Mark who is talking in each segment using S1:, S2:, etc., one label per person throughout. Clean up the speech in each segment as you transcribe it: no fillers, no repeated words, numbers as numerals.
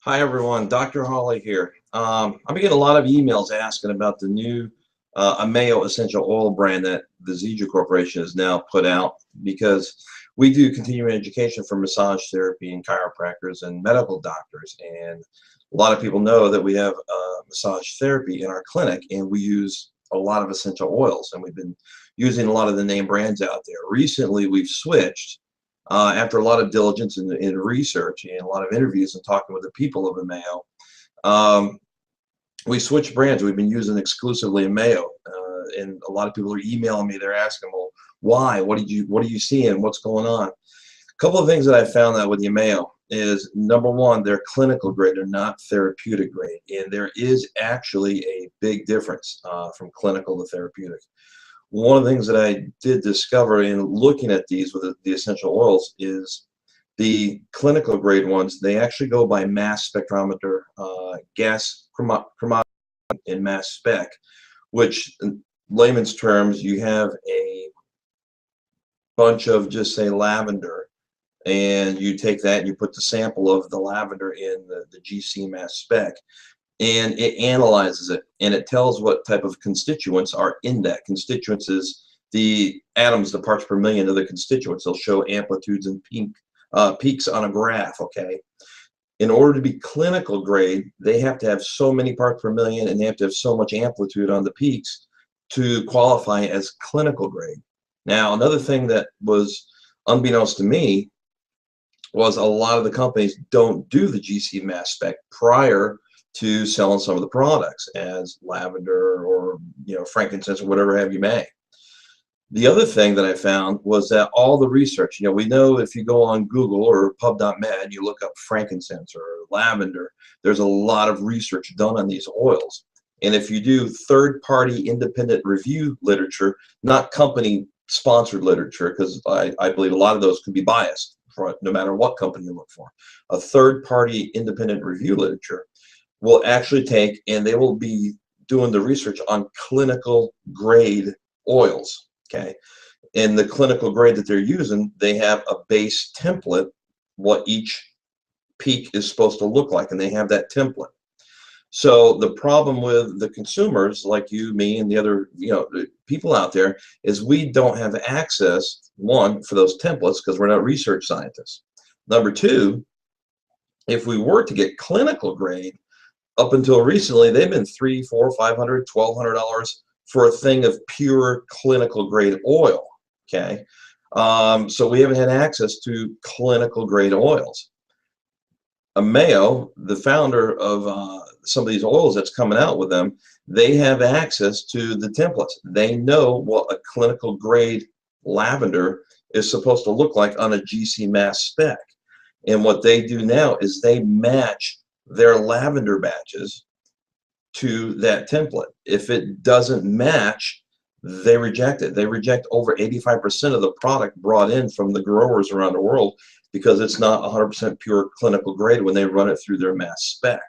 S1: Hi everyone, Dr. Hawley here. I've been getting a lot of emails asking about the new Ameo Essential Oil brand that the Zija Corporation has now put out, because we do continuing education for massage therapy and chiropractors and medical doctors, and a lot of people know that we have massage therapy in our clinic, and we use a lot of essential oils, and we've been using a lot of the name brands out there. Recently we've switched after a lot of diligence and research and a lot of interviews and talking with the people of Ameo. We switched brands. We've been using exclusively Ameo, and a lot of people are emailing me. They're asking, well, why? What are you seeing? What's going on? A couple of things that I found out with the Ameo is, number one, they're clinical grade. They're not therapeutic grade, and there is actually a big difference from clinical to therapeutic. One of the things that I did discover in looking at these with the essential oils is the clinical grade ones, they actually go by mass spectrometer, gas chromatography and mass spec, which in layman's terms, you have a bunch of, just say, lavender, and you take that and you put the sample of the lavender in the GC mass spec, and it analyzes it, and it tells what type of constituents are in that. Constituents is the atoms, the parts per million of the constituents. They'll show amplitudes and peaks on a graph, okay? In order to be clinical grade, they have to have so many parts per million, and they have to have so much amplitude on the peaks to qualify as clinical grade. Now, another thing that was unbeknownst to me was a lot of the companies don't do the GC mass spec prior to selling some of the products as lavender or frankincense or whatever have you may. The other thing that I found was that all the research, we know if you go on Google or pub.med, you look up frankincense or lavender, there's a lot of research done on these oils. And if you do third-party independent review literature, not company-sponsored literature, because I believe a lot of those can be biased no matter what company you look for, a third-party independent review literature will actually take, and they will be doing the research on clinical grade oils, okay? In the clinical grade that they're using, they have a base template, what each peak is supposed to look like, and they have that template. So the problem with the consumers like you, me, and the other people out there is we don't have access, one, for those templates because we're not research scientists. Number two, if we were to get clinical grade, up until recently, they've been $300, $400, $500, $1,200 for a thing of pure clinical grade oil, okay? So we haven't had access to clinical grade oils. Ameo, the founder of some of these oils that's coming out with them, they have access to the templates. They know what a clinical grade lavender is supposed to look like on a GC mass spec. And what they do now is they match their lavender batches to that template. If it doesn't match, they reject it. They reject over 85% of the product brought in from the growers around the world because it's not 100% pure clinical grade when they run it through their mass spec.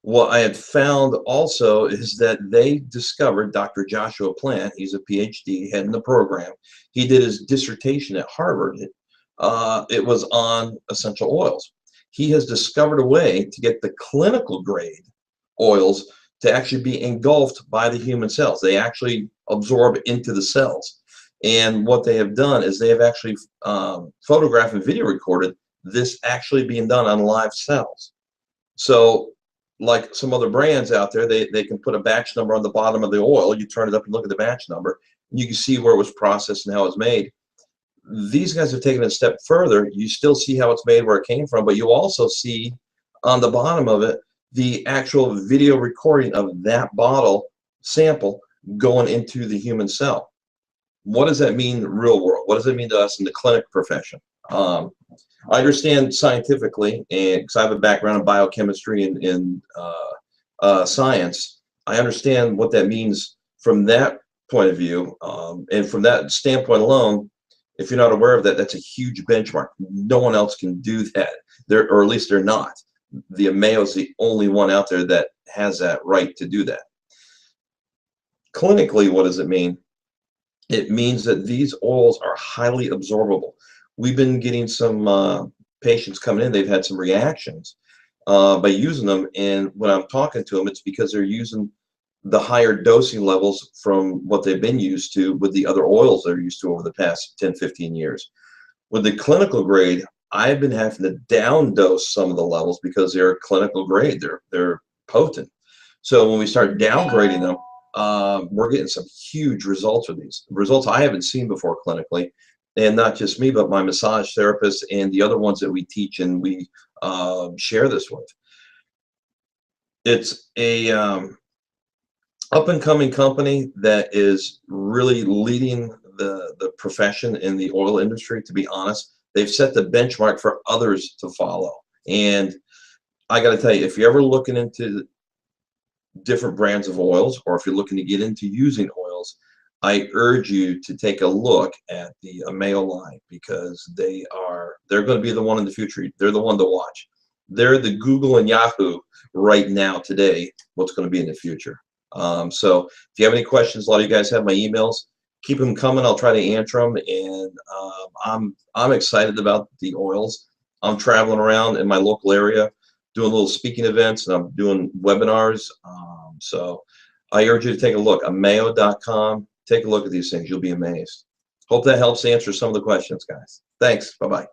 S1: What I had found also is that they discovered, Dr. Joshua Plant, he's a PhD, head in the program, he did his dissertation at Harvard. It was on essential oils. He has discovered a way to get the clinical grade oils to actually be engulfed by the human cells. They actually absorb into the cells. And what they have done is they have actually photographed and video recorded this actually being done on live cells. So like some other brands out there, they can put a batch number on the bottom of the oil. You turn it up and look at the batch number, and you can see where it was processed and how it was made. These guys have taken it a step further. You still see how it's made, where it came from, but you also see on the bottom of it the actual video recording of that bottle sample going into the human cell. What does that mean in the real world? What does it mean to us in the clinic profession? I understand scientifically, and because I have a background in biochemistry and science, I understand what that means from that point of view, and from that standpoint alone. If you're not aware of that, that's a huge benchmark. No one else can do that. Or at least they're not. The Ameo is the only one out there that has that right to do that. Clinically, what does it mean? It means that these oils are highly absorbable. We've been getting some patients coming in, they've had some reactions by using them. And when I'm talking to them, it's because they're using the higher dosing levels from what they've been used to with the other oils they're used to over the past 10, 15 years. With the clinical grade, I've been having to down dose some of the levels because they're clinical grade. They're potent. So when we start downgrading them, we're getting some huge results with these results I haven't seen before clinically, and not just me, but my massage therapist and the other ones that we teach and we share this with. It's a up and coming company that is really leading the profession in the oil industry. To be honest, they've set the benchmark for others to follow. And I got to tell you, if you're ever looking into different brands of oils, or if you're looking to get into using oils, I urge you to take a look at the Ameo line, because they're going to be the one in the future. They're the one to watch. They're the Google and Yahoo right now today, what's going to be in the future. So if you have any questions, a lot of you guys have my emails. Keep them coming. I'll try to answer them. And I'm excited about the oils. I'm traveling around in my local area doing little speaking events, and I'm doing webinars. So I urge you to take a look. Ameo.com. Take a look at these things. You'll be amazed. Hope that helps answer some of the questions, guys. Thanks. Bye-bye.